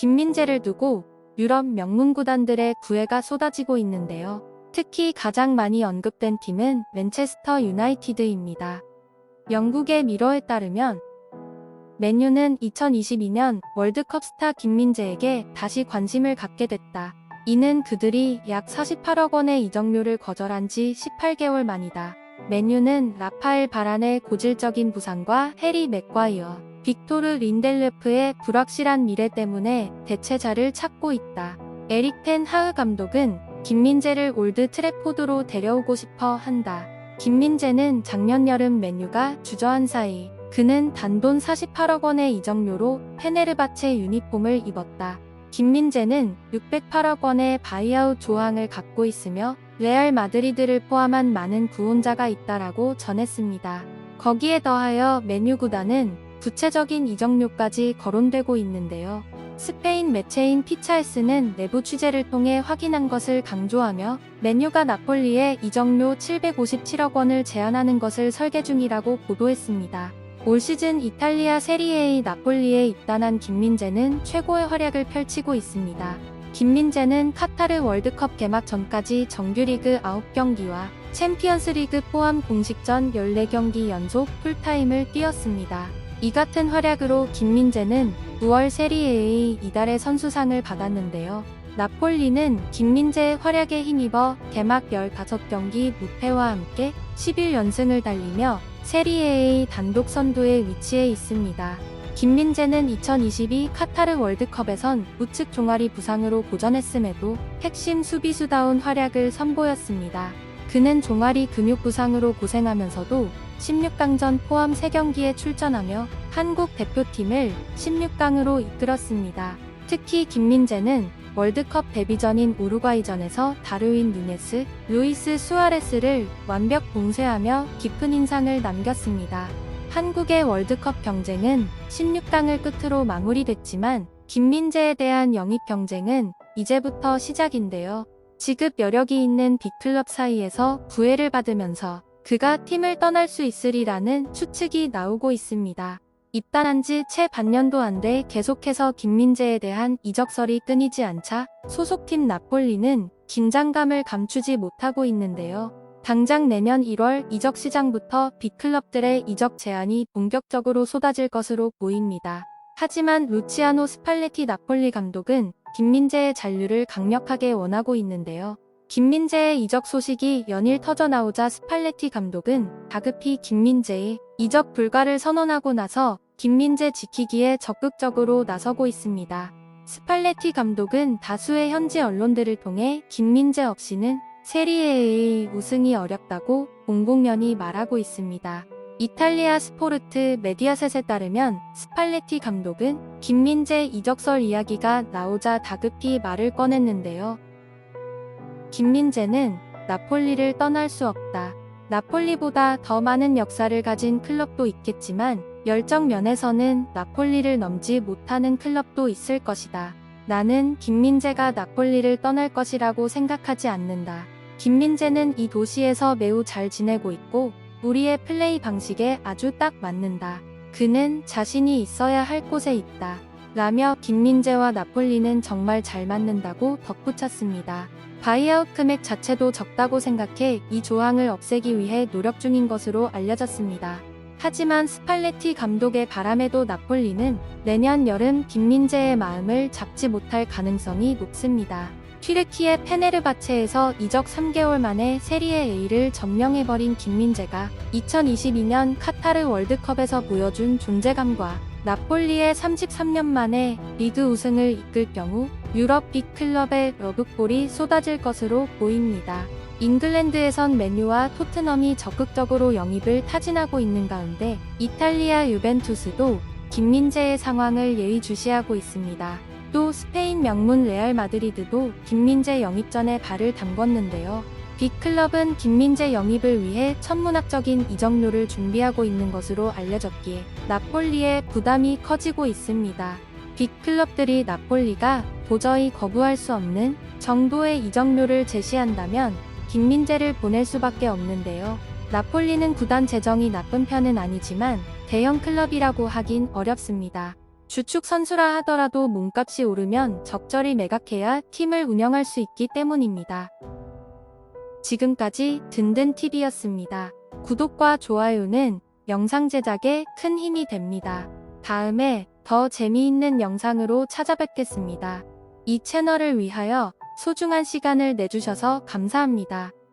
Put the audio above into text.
김민재를 두고 유럽 명문 구단들의 구애가 쏟아지고 있는데요. 특히 가장 많이 언급된 팀은 맨체스터 유나이티드입니다. 영국의 미러에 따르면 맨유는 2022년 월드컵 스타 김민재에게 다시 관심을 갖게 됐다. 이는 그들이 약 48억 원의 이적료를 거절한 지 18개월 만이다. 맨유는 라파엘 바란의 고질적인 부상과 해리 맥과이어, 빅토르 린델레프의 불확실한 미래 때문에 대체자를 찾고 있다. 에릭 텐 하흐 감독은 김민재를 올드 트래포드로 데려오고 싶어 한다. 김민재는 작년 여름 맨유가 주저한 사이 그는 단돈 48억 원의 이적료로 페네르바체 유니폼을 입었다. 김민재는 608억 원의 바이아웃 조항을 갖고 있으며 레알 마드리드를 포함한 많은 구혼자가 있다라고 전했습니다. 거기에 더하여 맨유 구단은 구체적인 이적료까지 거론되고 있는데요. 스페인 매체인 피차에스는 내부 취재를 통해 확인한 것을 강조하며 맨유가 나폴리에 이적료 757억 원을 제안하는 것을 설계 중이라고 보도했습니다. 올 시즌 이탈리아 세리에A 나폴리에 입단한 김민재는 최고의 활약을 펼치고 있습니다. 김민재는 카타르 월드컵 개막 전까지 정규리그 9경기와 챔피언스리그 포함 공식전 14경기 연속 풀타임을 뛰었습니다. 이 같은 활약으로 김민재는 9월 세리에A 이달의 선수상을 받았는데요. 나폴리는 김민재의 활약에 힘입어 개막 15경기 무패와 함께 11연승을 달리며 세리에A 단독 선두에 위치해 있습니다. 김민재는 2022 카타르 월드컵에선 우측 종아리 부상으로 고전했음에도 핵심 수비수다운 활약을 선보였습니다. 그는 종아리 근육 부상으로 고생하면서도 16강전 포함 3경기에 출전하며 한국 대표팀을 16강으로 이끌었습니다. 특히 김민재는 월드컵 데뷔전인 우루과이전에서 다르윈 누네스, 루이스 수아레스를 완벽 봉쇄하며 깊은 인상을 남겼습니다. 한국의 월드컵 경쟁은 16강을 끝으로 마무리됐지만 김민재에 대한 영입 경쟁은 이제부터 시작인데요. 지급 여력이 있는 빅클럽 사이에서 구애를 받으면서 그가 팀을 떠날 수 있으리라는 추측이 나오고 있습니다. 입단한 지 채 반년도 안 돼 계속해서 김민재에 대한 이적설이 끊이지 않자 소속팀 나폴리는 긴장감을 감추지 못하고 있는데요. 당장 내년 1월 이적 시장부터 빅클럽들의 이적 제안이 본격적으로 쏟아질 것으로 보입니다. 하지만 루치아노 스팔레티 나폴리 감독은 김민재의 잔류를 강력하게 원하고 있는데요. 김민재의 이적 소식이 연일 터져나오자 스팔레티 감독은 다급히 김민재의 이적 불가를 선언하고 나서 김민재 지키기에 적극적으로 나서고 있습니다. 스팔레티 감독은 다수의 현지 언론들을 통해 김민재 없이는 세리에A 우승이 어렵다고 공공연히 말하고 있습니다. 이탈리아 스포르트 메디아셋에 따르면 스팔레티 감독은 김민재 이적설 이야기가 나오자 다급히 말을 꺼냈는데요. 김민재는 나폴리를 떠날 수 없다. 나폴리보다 더 많은 역사를 가진 클럽도 있겠지만 열정 면에서는 나폴리를 넘지 못하는 클럽도 있을 것이다. 나는 김민재가 나폴리를 떠날 것이라고 생각하지 않는다. 김민재는 이 도시에서 매우 잘 지내고 있고 우리의 플레이 방식에 아주 딱 맞는다. 그는 자신이 있어야 할 곳에 있다. 라며 김민재와 나폴리는 정말 잘 맞는다고 덧붙였습니다. 바이아웃 금액 자체도 적다고 생각해 이 조항을 없애기 위해 노력 중인 것으로 알려졌습니다. 하지만 스팔레티 감독의 바람에도 나폴리는 내년 여름 김민재의 마음을 잡지 못할 가능성이 높습니다. 튀르키예 페네르바체에서 이적 3개월 만에 세리에 A를 점령해버린 김민재가 2022년 카타르 월드컵에서 보여준 존재감과 나폴리의 33년 만에 리그 우승을 이끌 경우 유럽 빅클럽의 러브볼이 쏟아질 것으로 보입니다. 잉글랜드에선 맨유와 토트넘이 적극적으로 영입을 타진하고 있는 가운데 이탈리아 유벤투스도 김민재의 상황을 예의주시하고 있습니다. 또 스페인 명문 레알 마드리드도 김민재 영입전에 발을 담궜는데요. 빅클럽은 김민재 영입을 위해 천문학적인 이적료를 준비하고 있는 것으로 알려졌기에 나폴리의 부담이 커지고 있습니다. 빅클럽들이 나폴리가 도저히 거부할 수 없는 정도의 이적료를 제시한다면 김민재를 보낼 수밖에 없는데요. 나폴리는 구단 재정이 나쁜 편은 아니지만 대형 클럽이라고 하긴 어렵습니다. 주축 선수라 하더라도 몸값이 오르면 적절히 매각해야 팀을 운영할 수 있기 때문입니다. 지금까지 든든TV였습니다. 구독과 좋아요는 영상 제작에 큰 힘이 됩니다. 다음에 더 재미있는 영상으로 찾아뵙겠습니다. 이 채널을 위하여 소중한 시간을 내주셔서 감사합니다.